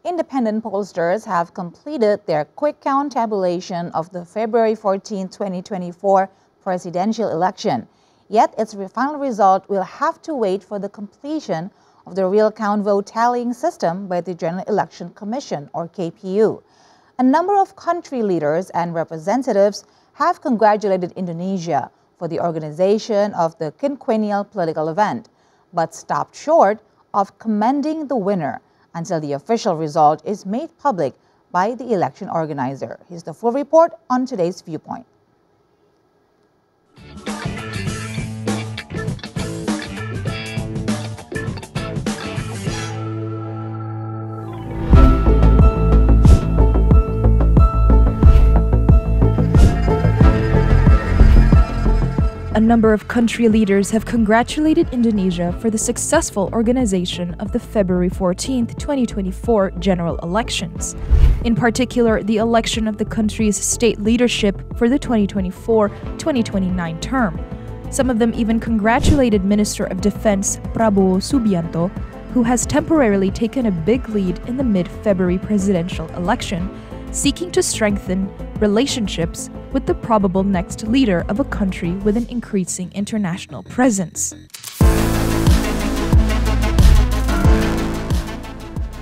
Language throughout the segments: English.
Independent pollsters have completed their quick count tabulation of the February 14, 2024 presidential election. Yet its final result will have to wait for the completion of the real count vote tallying system by the General Election Commission, or KPU. A number of country leaders and representatives have congratulated Indonesia for the organization of the quinquennial political event, but stopped short of commending the winner until the official result is made public by the election organizer. Here's the full report on today's Viewpoint. A number of country leaders have congratulated Indonesia for the successful organization of the February 14, 2024 general elections. In particular, the election of the country's state leadership for the 2024-2029 term. Some of them even congratulated Minister of Defense Prabowo Subianto, who has temporarily taken a big lead in the mid-February presidential election, seeking to strengthen relationships with the probable next leader of a country with an increasing international presence.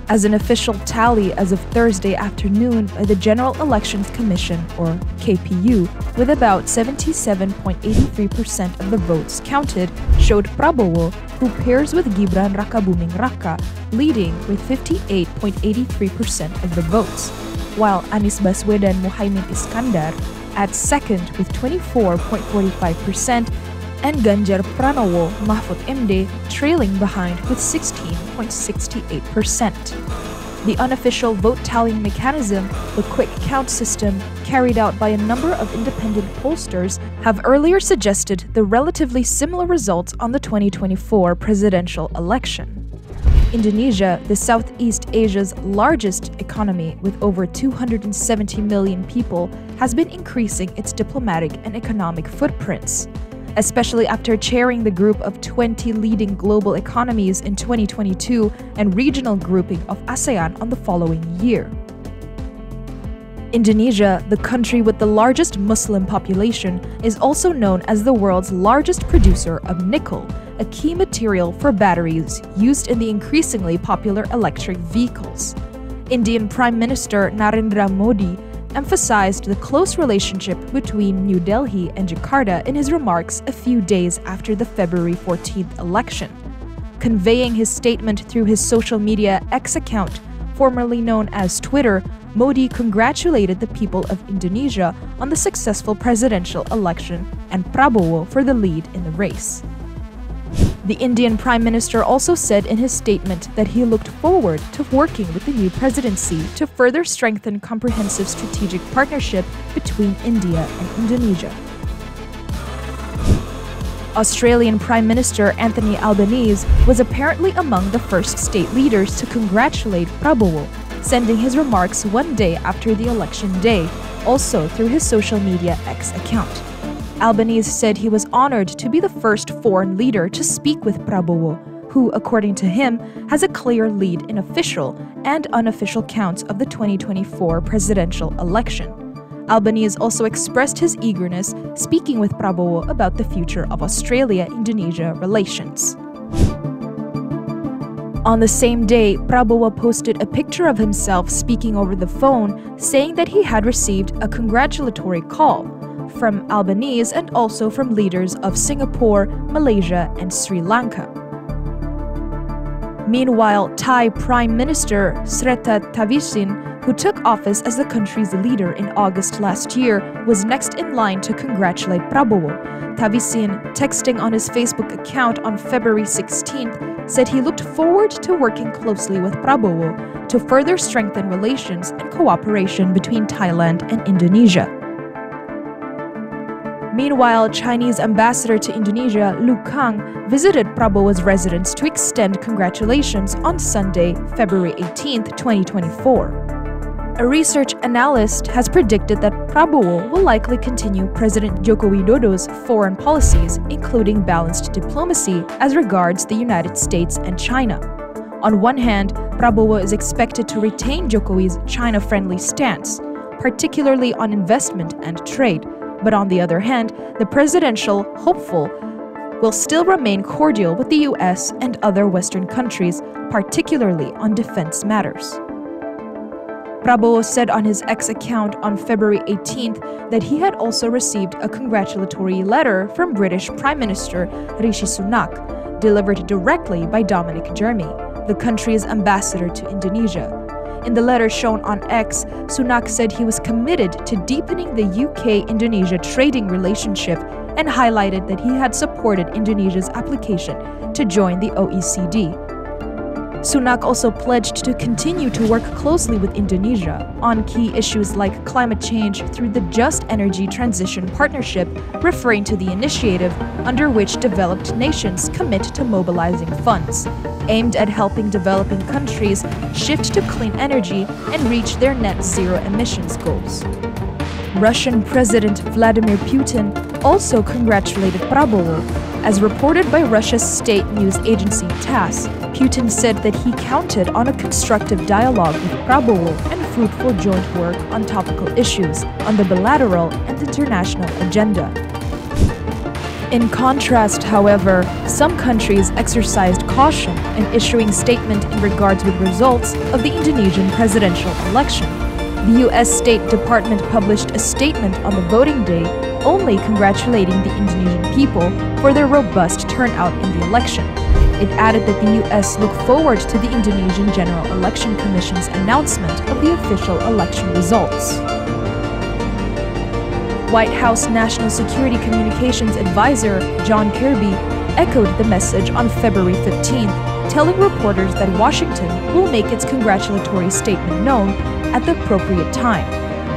As an official tally as of Thursday afternoon by the General Elections Commission, or KPU, with about 77.83% of the votes counted, showed Prabowo, who pairs with Gibran Rakabuming Raka, leading with 58.83% of the votes, while Anies Baswedan Muhaimin Iskandar at second with 24.45% and Ganjar Pranowo Mahfud MD trailing behind with 16.68%. The unofficial vote tallying mechanism, the quick count system, carried out by a number of independent pollsters, have earlier suggested the relatively similar results on the 2024 presidential election. Indonesia, the Southeast Asia's largest economy with over 270 million people, has been increasing its diplomatic and economic footprints, especially after chairing the group of 20 leading global economies in 2022 and regional grouping of ASEAN on the following year. Indonesia, the country with the largest Muslim population, is also known as the world's largest producer of nickel, a key material for batteries used in the increasingly popular electric vehicles. Indian Prime Minister Narendra Modi emphasized the close relationship between New Delhi and Jakarta in his remarks a few days after the February 14th election. Conveying his statement through his social media X account, formerly known as Twitter, Modi congratulated the people of Indonesia on the successful presidential election and Prabowo for the lead in the race. The Indian Prime Minister also said in his statement that he looked forward to working with the new presidency to further strengthen comprehensive strategic partnership between India and Indonesia. Australian Prime Minister Anthony Albanese was apparently among the first state leaders to congratulate Prabowo, sending his remarks one day after the election day, also through his social media X account. Albanese said he was honored to be the first foreign leader to speak with Prabowo, who, according to him, has a clear lead in official and unofficial counts of the 2024 presidential election. Albanese also expressed his eagerness speaking with Prabowo about the future of Australia-Indonesia relations. On the same day, Prabowo posted a picture of himself speaking over the phone, saying that he had received a congratulatory call from Albanese and also from leaders of Singapore, Malaysia, and Sri Lanka. Meanwhile, Thai Prime Minister Srettha Thavisin, who took office as the country's leader in August last year, was next in line to congratulate Prabowo. Thavisin, texting on his Facebook account on February 16th, said he looked forward to working closely with Prabowo to further strengthen relations and cooperation between Thailand and Indonesia. Meanwhile, Chinese ambassador to Indonesia, Lu Kang, visited Prabowo's residence to extend congratulations on Sunday, February 18, 2024. A research analyst has predicted that Prabowo will likely continue President Joko Widodo's foreign policies, including balanced diplomacy as regards the United States and China. On one hand, Prabowo is expected to retain Jokowi's China-friendly stance, particularly on investment and trade. But on the other hand, the presidential hopeful will still remain cordial with the US and other Western countries, particularly on defense matters. Prabowo said on his X account on February 18th that he had also received a congratulatory letter from British Prime Minister Rishi Sunak, delivered directly by Dominic Jeremy, the country's ambassador to Indonesia. In the letter shown on X, Sunak said he was committed to deepening the UK-Indonesia trading relationship and highlighted that he had supported Indonesia's application to join the OECD. Sunak also pledged to continue to work closely with Indonesia on key issues like climate change through the Just Energy Transition Partnership, referring to the initiative under which developed nations commit to mobilizing funds, aimed at helping developing countries shift to clean energy and reach their net zero emissions goals. Russian President Vladimir Putin also congratulated Prabowo. As reported by Russia's state news agency TASS, Putin said that he counted on a constructive dialogue with Prabowo and fruitful joint work on topical issues on the bilateral and international agenda. In contrast, however, some countries exercised caution in issuing statements in regards with results of the Indonesian presidential election. The U.S. State Department published a statement on the voting day only congratulating the Indonesian people for their robust turnout in the election. It added that the U.S. looked forward to the Indonesian General Election Commission's announcement of the official election results. White House National Security Communications Advisor John Kirby echoed the message on February 15th, telling reporters that Washington will make its congratulatory statement known at the appropriate time.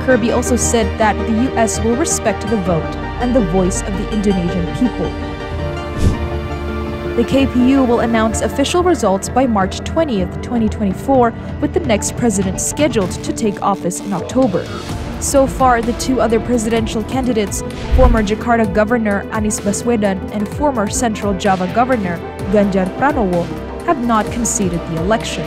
Kirby also said that the U.S. will respect the vote and the voice of the Indonesian people. The KPU will announce official results by March 20th, 2024, with the next president scheduled to take office in October. So far, the two other presidential candidates, former Jakarta Governor Anies Baswedan and former Central Java Governor Ganjar Pranowo, have not conceded the election.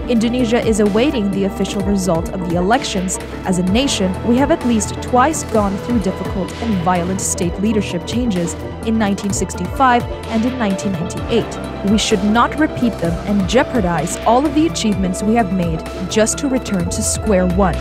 Indonesia is awaiting the official result of the elections. As a nation, we have at least twice gone through difficult and violent state leadership changes in 1965 and in 1998. We should not repeat them and jeopardize all of the achievements we have made just to return to square one.